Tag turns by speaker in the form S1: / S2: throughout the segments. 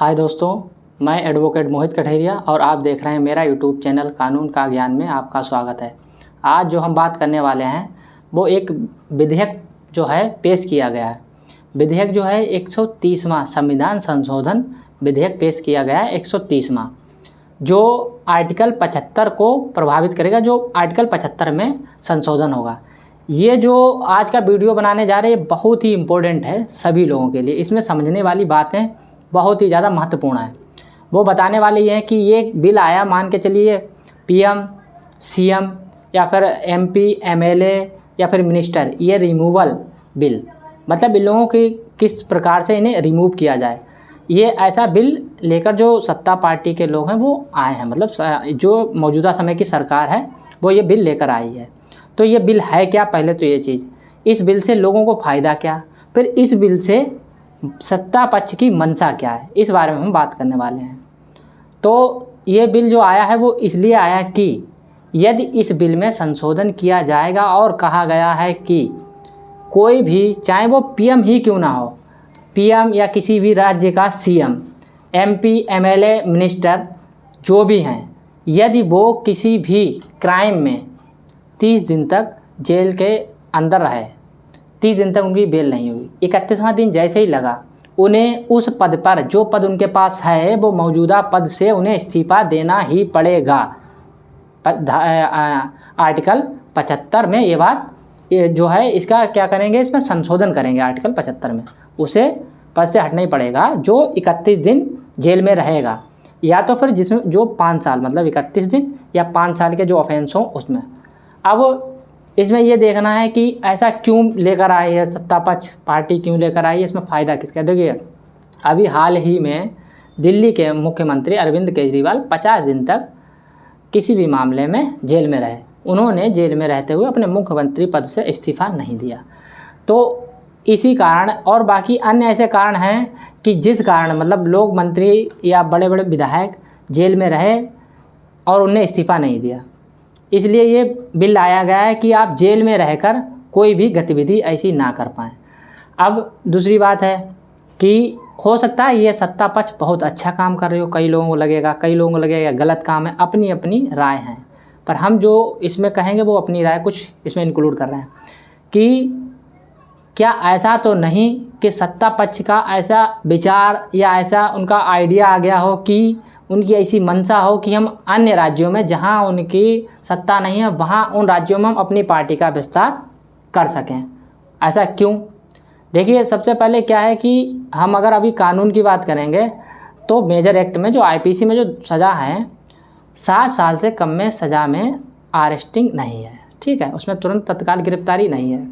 S1: हाय दोस्तों, मैं एडवोकेट मोहित कठेरिया और आप देख रहे हैं मेरा यूट्यूब चैनल कानून का ज्ञान में आपका स्वागत है। आज जो हम बात करने वाले हैं वो एक विधेयक जो है पेश किया गया है। विधेयक जो है 130वां संविधान संशोधन विधेयक पेश किया गया है 130वां, जो आर्टिकल 75 को प्रभावित करेगा, जो आर्टिकल 75 में संशोधन होगा। ये जो आज का वीडियो बनाने जा रहे हैं बहुत ही इम्पोर्टेंट है सभी लोगों के लिए। इसमें समझने वाली बातें बहुत ही ज़्यादा महत्वपूर्ण है। वो बताने वाले ये हैं कि ये बिल आया, मान के चलिए पीएम, सीएम या फिर एमपी, एमएलए या फिर मिनिस्टर, ये रिमूवल बिल, मतलब इन लोगों की किस प्रकार से इन्हें रिमूव किया जाए, ये ऐसा बिल लेकर जो सत्ता पार्टी के लोग हैं वो आए हैं। मतलब जो मौजूदा समय की सरकार है वो ये बिल लेकर आई है। तो ये बिल है क्या, पहले तो ये चीज़, इस बिल से लोगों को फ़ायदा क्या, फिर इस बिल से सत्ता पक्ष की मंशा क्या है, इस बारे में हम बात करने वाले हैं। तो ये बिल जो आया है वो इसलिए आया कि यदि इस बिल में संशोधन किया जाएगा और कहा गया है कि कोई भी, चाहे वो पीएम ही क्यों ना हो, पीएम या किसी भी राज्य का सीएम, एमपी, एमएलए, मिनिस्टर जो भी हैं, यदि वो किसी भी क्राइम में 30 दिन तक जेल के अंदर रहे, 30 दिन तक उनकी बेल नहीं हुई, 31वां दिन जैसे ही लगा, उन्हें उस पद पर, जो पद उनके पास है वो मौजूदा पद से उन्हें इस्तीफा देना ही पड़ेगा। आर्टिकल 75 में ये बात जो है, इसका क्या करेंगे, इसमें संशोधन करेंगे आर्टिकल 75 में, उसे पद से हटना ही पड़ेगा जो 31 दिन जेल में रहेगा, या तो फिर जिसमें जो 5 साल, मतलब 31 दिन या 5 साल के जो ऑफेंस हों उसमें। अब इसमें ये देखना है कि ऐसा क्यों लेकर आई है सत्ता पक्ष पार्टी, क्यों लेकर आई है, इसमें फ़ायदा किसका। देखिए, अभी हाल ही में दिल्ली के मुख्यमंत्री अरविंद केजरीवाल 50 दिन तक किसी भी मामले में जेल में रहे। उन्होंने जेल में रहते हुए अपने मुख्यमंत्री पद से इस्तीफ़ा नहीं दिया। तो इसी कारण और बाकी अन्य ऐसे कारण हैं कि जिस कारण मतलब लोग, मंत्री या बड़े बड़े विधायक जेल में रहे और उन्हें इस्तीफ़ा नहीं दिया। इसलिए ये बिल लाया गया है कि आप जेल में रहकर कोई भी गतिविधि ऐसी ना कर पाएँ। अब दूसरी बात है कि हो सकता है ये सत्ता पक्ष बहुत अच्छा काम कर रहे हो, कई लोगों को लगेगा गलत काम है, अपनी अपनी राय है। पर हम जो इसमें कहेंगे वो अपनी राय कुछ इसमें इंक्लूड कर रहे हैं कि क्या ऐसा तो नहीं कि सत्ता पक्ष का ऐसा विचार या ऐसा उनका आइडिया आ गया हो कि उनकी ऐसी मंशा हो कि हम अन्य राज्यों में जहां उनकी सत्ता नहीं है वहां उन राज्यों में हम अपनी पार्टी का विस्तार कर सकें। ऐसा क्यों? देखिए, सबसे पहले क्या है कि हम अगर अभी कानून की बात करेंगे तो मेजर एक्ट में जो आईपीसी में जो सज़ा है, 7 साल से कम में सज़ा में अरेस्टिंग नहीं है, ठीक है, उसमें तुरंत तत्काल गिरफ्तारी नहीं है।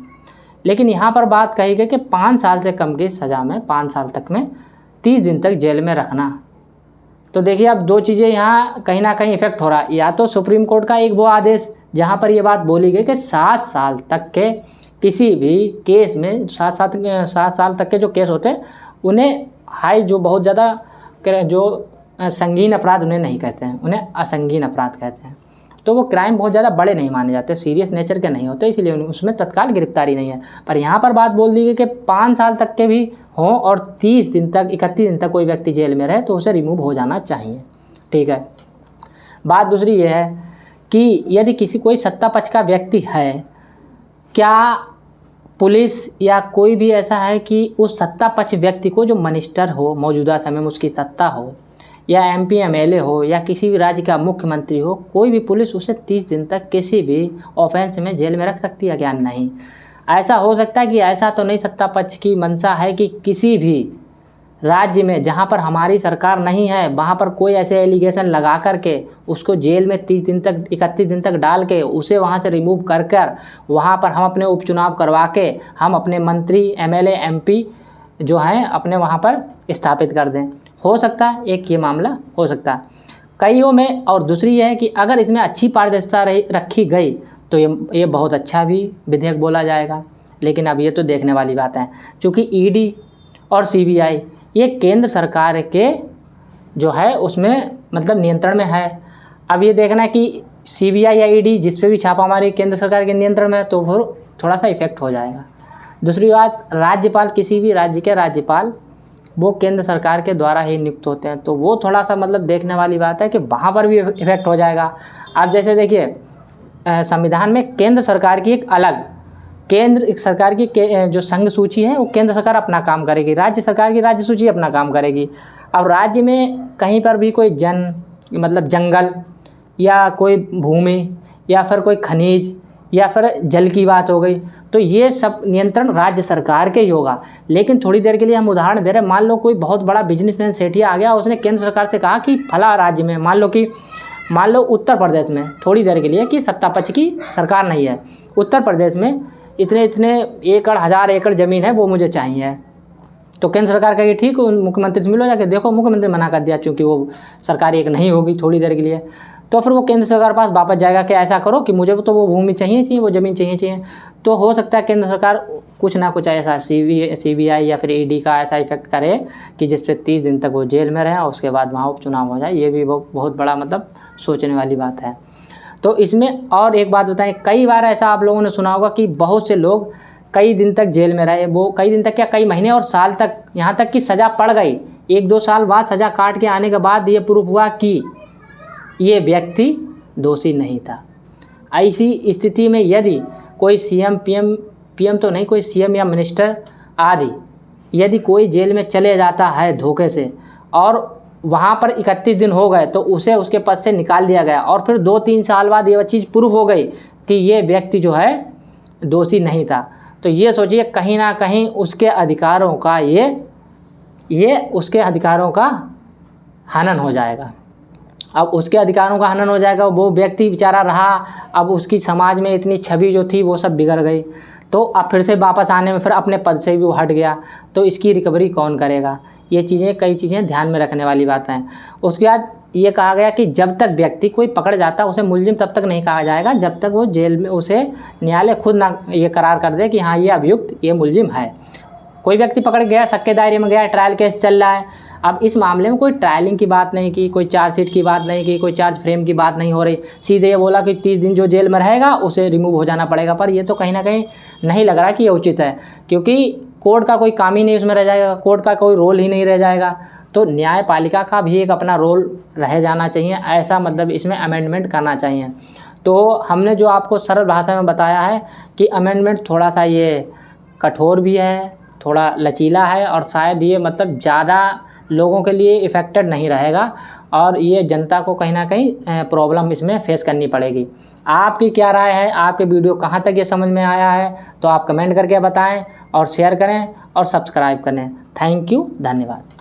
S1: लेकिन यहाँ पर बात कही गई कि 5 साल से कम की सज़ा में, 5 साल तक में 30 दिन तक जेल में रखना। तो देखिए, अब दो चीज़ें यहाँ कहीं ना कहीं इफेक्ट हो रहा है। या तो सुप्रीम कोर्ट का एक वो आदेश जहाँ पर ये बात बोली गई कि 7 साल तक के किसी भी केस में, 7 साल तक के जो केस होते हैं उन्हें हाई, जो बहुत ज़्यादा जो संगीन अपराध उन्हें नहीं कहते हैं, उन्हें असंगीन अपराध कहते हैं। तो वो क्राइम बहुत ज़्यादा बड़े नहीं माने जाते, सीरियस नेचर के नहीं होते, इसलिए उसमें तत्काल गिरफ्तारी नहीं है। पर यहाँ पर बात बोल दी गई कि 5 साल तक के भी हों और 30 दिन तक, 31 दिन तक कोई व्यक्ति जेल में रहे तो उसे रिमूव हो जाना चाहिए, ठीक है। बात दूसरी ये है कि यदि कोई सत्ता पक्ष का व्यक्ति है, क्या पुलिस या कोई भी ऐसा है कि उस सत्ता पक्ष व्यक्ति को, जो मिनिस्टर हो मौजूदा समय में उसकी सत्ता हो, या एमपी, एमएलए हो, या किसी भी राज्य का मुख्यमंत्री हो, कोई भी पुलिस उसे 30 दिन तक किसी भी ऑफेंस में जेल में रख सकती है क्या? नहीं। ऐसा हो सकता है कि ऐसा तो नहीं सत्ता पक्ष की मंशा है कि किसी भी राज्य में जहां पर हमारी सरकार नहीं है वहां पर कोई ऐसे एलिगेशन लगा करके उसको जेल में 30 दिन तक, 31 दिन तक डाल के उसे वहां से रिमूव कर वहां पर हम अपने उपचुनाव करवा के हम अपने मंत्री, एमएलए, एमपी जो हैं अपने वहां पर स्थापित कर दें। हो सकता है, एक ये मामला हो सकता है कईयों में। और दूसरी ये है कि अगर इसमें अच्छी पारदर्शिता रखी गई तो ये बहुत अच्छा भी विधेयक बोला जाएगा। लेकिन अब ये तो देखने वाली बात है, चूँकि ईडी और सीबीआई ये केंद्र सरकार के जो है उसमें मतलब नियंत्रण में है। अब ये देखना है कि सीबीआई या ईडी जिस पे भी छापा हमारे केंद्र सरकार के नियंत्रण में है तो फिर थोड़ा सा इफेक्ट हो जाएगा। दूसरी बात, राज्यपाल, किसी भी राज्य के राज्यपाल वो केंद्र सरकार के द्वारा ही नियुक्त होते हैं। तो वो थोड़ा सा मतलब देखने वाली बात है कि वहाँ पर भी इफेक्ट हो जाएगा। आप जैसे देखिए संविधान में केंद्र सरकार की एक अलग, केंद्र सरकार की जो संघ सूची है वो केंद्र सरकार अपना काम करेगी, राज्य सरकार की राज्य सूची अपना काम करेगी। अब राज्य में कहीं पर भी कोई मतलब जंगल या कोई भूमि या फिर कोई खनिज या फिर जल की बात हो गई, तो ये सब नियंत्रण राज्य सरकार के ही होगा। लेकिन थोड़ी देर के लिए हम उदाहरण दे रहे हैं, मान लो कोई बहुत बड़ा बिजनेसमैन सेठिया आ गया, उसने केंद्र सरकार से कहा कि फला राज्य में, मान लो उत्तर प्रदेश में, थोड़ी देर के लिए कि सत्ता पक्ष की सरकार नहीं है, उत्तर प्रदेश में इतने इतने एकड़, 1000 एकड़ ज़मीन है, वो मुझे चाहिए। तो केंद्र सरकार कहेगी ठीक, मुख्यमंत्री से मिलो जाके, देखो मुख्यमंत्री मना कर दिया, चूँकि वो सरकार एक नहीं होगी थोड़ी देर के लिए, तो फिर वो केंद्र सरकार पास वापस जाएगा कि ऐसा करो कि मुझे तो वो भूमि चाहिए, वो ज़मीन चाहिए। तो हो सकता है केंद्र सरकार कुछ ना कुछ ऐसा CBI या फिर ED का ऐसा इफेक्ट करे कि जिस पे 30 दिन तक वो जेल में रहे और उसके बाद वहाँ उपचुनाव हो जाए। ये भी बहुत बड़ा मतलब सोचने वाली बात है। तो इसमें और एक बात बताएं, कई बार ऐसा आप लोगों ने सुना होगा कि बहुत से लोग कई दिन तक जेल में रहे, वो कई दिन तक क्या, कई महीने और साल तक, यहाँ तक कि सज़ा पड़ गई, 1-2 साल बाद सज़ा काट के आने के बाद ये प्रूफ हुआ कि ये व्यक्ति दोषी नहीं था। ऐसी स्थिति में यदि कोई CM PM तो नहीं, कोई CM या मिनिस्टर आदि यदि कोई जेल में चले जाता है धोखे से और वहाँ पर 31 दिन हो गए तो उसे उसके पद से निकाल दिया गया और फिर 2-3 साल बाद ये चीज़ प्रूफ हो गई कि ये व्यक्ति जो है दोषी नहीं था, तो ये सोचिए कहीं ना कहीं उसके अधिकारों का ये उसके अधिकारों का हनन हो जाएगा। अब उसके अधिकारों का हनन हो जाएगा, वो व्यक्ति बेचारा रहा, अब उसकी समाज में इतनी छवि जो थी वो सब बिगड़ गई, तो अब फिर से वापस आने में फिर अपने पद से भी वो हट गया, तो इसकी रिकवरी कौन करेगा? ये चीज़ें, कई चीज़ें ध्यान में रखने वाली बातें हैं। उसके बाद ये कहा गया कि जब तक व्यक्ति कोई पकड़ जाता है उसे मुलजिम तब तक नहीं कहा जाएगा जब तक वो जेल में, उसे न्यायालय खुद ना ये करार कर दे कि हाँ ये अभियुक्त, ये मुलजिम है। कोई व्यक्ति पकड़ गया, शक के दायरे में गया, ट्रायल केस चल रहा है, अब इस मामले में कोई ट्रायलिंग की बात नहीं की, कोई चार्जशीट की बात नहीं की, कोई चार्ज फ्रेम की बात नहीं हो रही, सीधे ये बोला कि 30 दिन जो जेल में रहेगा उसे रिमूव हो जाना पड़ेगा। पर ये तो कहीं ना कहीं नहीं लग रहा कि ये उचित है, क्योंकि कोर्ट का कोई काम ही नहीं उसमें रह जाएगा, कोर्ट का कोई रोल ही नहीं रह जाएगा। तो न्यायपालिका का भी एक अपना रोल रह जाना चाहिए, ऐसा मतलब इसमें अमेंडमेंट करना चाहिए। तो हमने जो आपको सरल भाषा में बताया है कि अमेंडमेंट थोड़ा सा ये कठोर भी है, थोड़ा लचीला है और शायद ये मतलब ज़्यादा लोगों के लिए इफ़ेक्टेड नहीं रहेगा और ये जनता को कहीं ना कहीं प्रॉब्लम इसमें फेस करनी पड़ेगी। आपकी क्या राय है? आपके वीडियो कहाँ तक ये समझ में आया है? तो आप कमेंट करके बताएं और शेयर करें और सब्सक्राइब करें। थैंक यू, धन्यवाद।